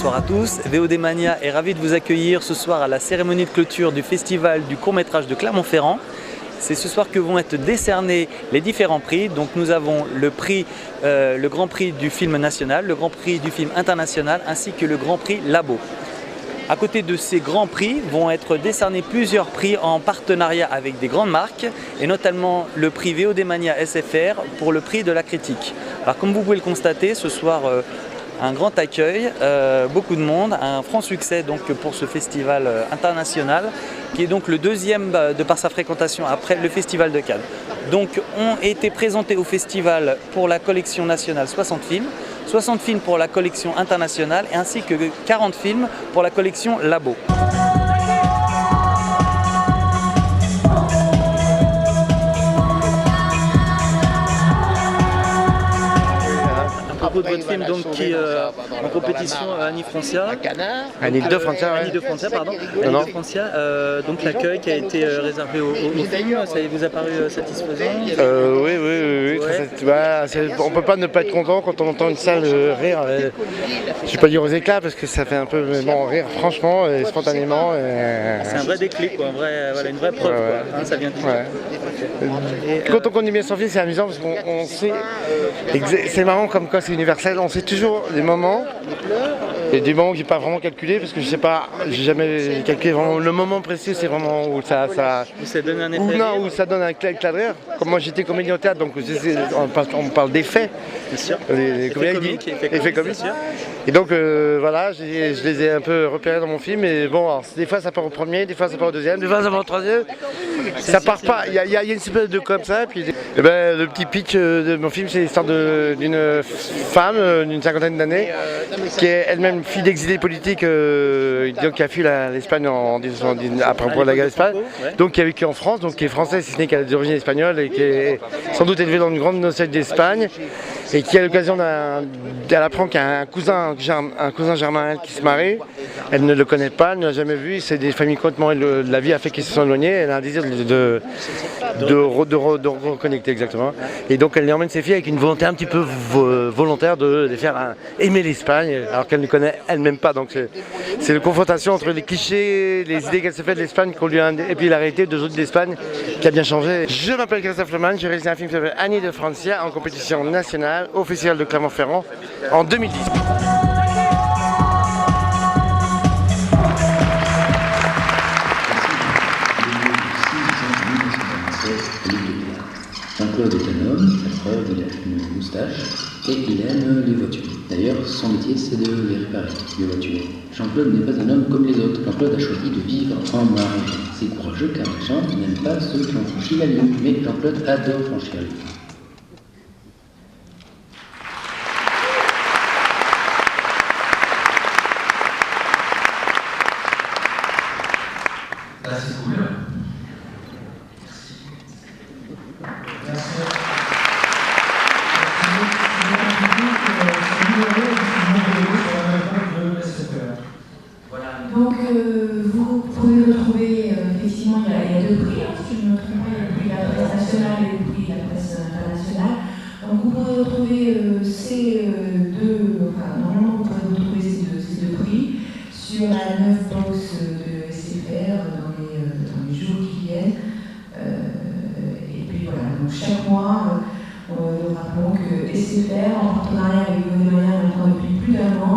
bonsoir à tous. VOD Mania est ravi de vous accueillir ce soir à la cérémonie de clôture du festival du court-métrage de Clermont-Ferrand. C'est ce soir que vont être décernés les différents prix. Donc nous avons le Grand Prix du film national, le Grand Prix du film international ainsi que le Grand Prix Labo. À côté de ces grands prix vont être décernés plusieurs prix en partenariat avec des grandes marques et notamment le prix VOD Mania SFR pour le prix de la critique. Alors comme vous pouvez le constater, ce soir un grand accueil, beaucoup de monde, un franc succès donc pour ce festival international qui est donc le deuxième de par sa fréquentation après le festival de Cannes. Donc ont été présentés au festival pour la collection nationale 60 films. 60 films pour la collection internationale ainsi que 40 films pour la collection Labo. À propos de votre film donc, qui en compétition à Annie Francia. Annie de Francia, Annie de Francia, pardon. Annie de Francia, donc l'accueil qui a été réservé au film, ça vous a paru satisfaisant? Oui. Ouais. On peut pas ne pas être content quand on entend une salle rire. Je vais pas dire aux éclats parce que ça fait un peu rire franchement et spontanément. C'est un vrai déclic, quoi, une vraie preuve. Ouais. Quoi, hein, ça vient de Quand on connaît bien son film, c'est amusant parce qu'on sait. C'est marrant comme quoi c'est universel. On sait toujours les moments. Il y a des moments que j'ai pas vraiment calculé parce que je sais pas, j'ai jamais calculé vraiment le moment précis. C'est vraiment où ça donne un effet. Où ça donne un éclat de rire. Comme moi j'étais comédien au théâtre, donc on parle d'effets. Bien sûr. Les comédiens effets comiques. Et donc voilà, je les ai un peu repérés dans mon film. Et bon, alors, des fois ça part au premier, des fois ça part au deuxième, des fois ça part au troisième. Ça part pas. Il y a une espèce de comme ça. Puis, le petit pitch de mon film, c'est l'histoire d'une femme d'une cinquantaine d'années qui est elle-même fille d'exilés politiques, qui a fui l'Espagne après la guerre d'Espagne, donc qui a vécu en France, donc qui est française si ce n'est qu'elle a des origines espagnoles et qui est sans doute élevée dans une grande nocette d'Espagne et qui a l'occasion elle apprend qu'il y a un cousin germain elle, qui se marie. Elle ne le connaît pas, elle ne l'a jamais vu, c'est des familles complètement, la vie a fait qu'ils se sont éloignés, elle a un désir de reconnecter exactement. Et donc elle y emmène ses filles avec une volonté un petit peu volontaire de les faire aimer l'Espagne, alors qu'elle ne connaît elle-même pas. Donc c'est une confrontation entre les clichés, les idées qu'elle se fait de l'Espagne et puis la réalité de l'Espagne qui a bien changé. Je m'appelle Christophe Lemann, j'ai réalisé un film qui s'appelle Annie de Francia en compétition nationale au festival de Clermont-Ferrand en 2010. Jean-Claude est un homme, la preuve, il a une moustache et il aime les voitures. D'ailleurs, son métier, c'est de les réparer, les voitures. Jean-Claude n'est pas un homme comme les autres. Jean-Claude a choisi de vivre en marge. C'est courageux car les gens n'aiment pas ceux qui ont franchi la ligne. Mais Jean-Claude adore franchir la ligne. C'est cool. Donc vous pouvez retrouver, effectivement, il y a deux prix, hein, si je ne me trompe pas, il y a le prix de la presse nationale et le prix de la presse internationale. Donc vous pouvez retrouver normalement vous pouvez retrouver ces deux prix sur la 9 box de SFR dans les jours qui viennent. Et puis voilà, donc chaque mois, nous rappelons que SFR, en partenariat avec VOD Mania maintenant depuis plus d'1 an,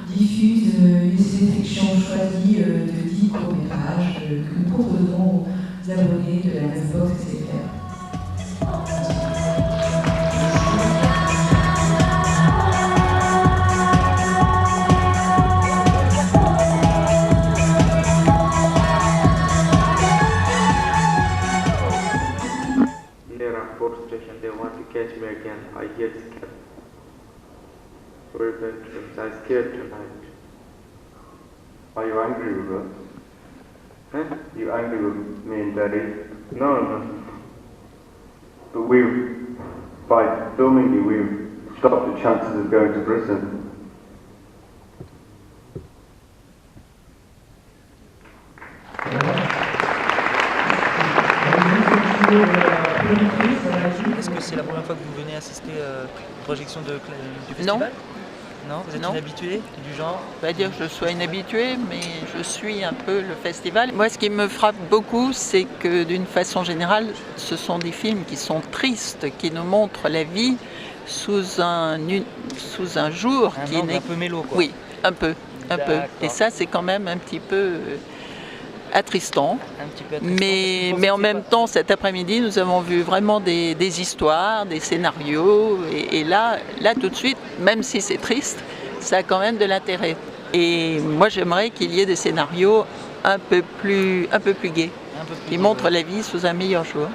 diffuse une sélection choisie de 10 courts-métrages que nous proposons aux abonnés de la 9 box SFR. They want to catch me again. I get scared. I'm scared tonight. Are you angry with us? Huh? You angry with me and Daddy? No. But by filming you, we've stopped the chances of going to prison. Est-ce que c'est la première fois que vous venez assister à une projection du festival? Non, vous êtes Non. une habituée du genre? Pas dire que je sois une habituée, mais je suis un peu le festival. Moi, ce qui me frappe beaucoup, c'est que d'une façon générale, ce sont des films qui sont tristes, qui nous montrent la vie sous un jour Un qui angle n'est... un peu mélo, quoi. Oui, un peu. D'accord. Et ça, c'est quand même un petit peu attristant. Un petit peu attristant, Mais parce que en vous même pensez temps, cet après-midi, nous avons vu vraiment des histoires, des scénarios. Et là, tout de suite, même si c'est triste, ça a quand même de l'intérêt. Et moi, j'aimerais qu'il y ait des scénarios un peu plus gais, un peu plus qui de- montrent la vie sous un meilleur jour.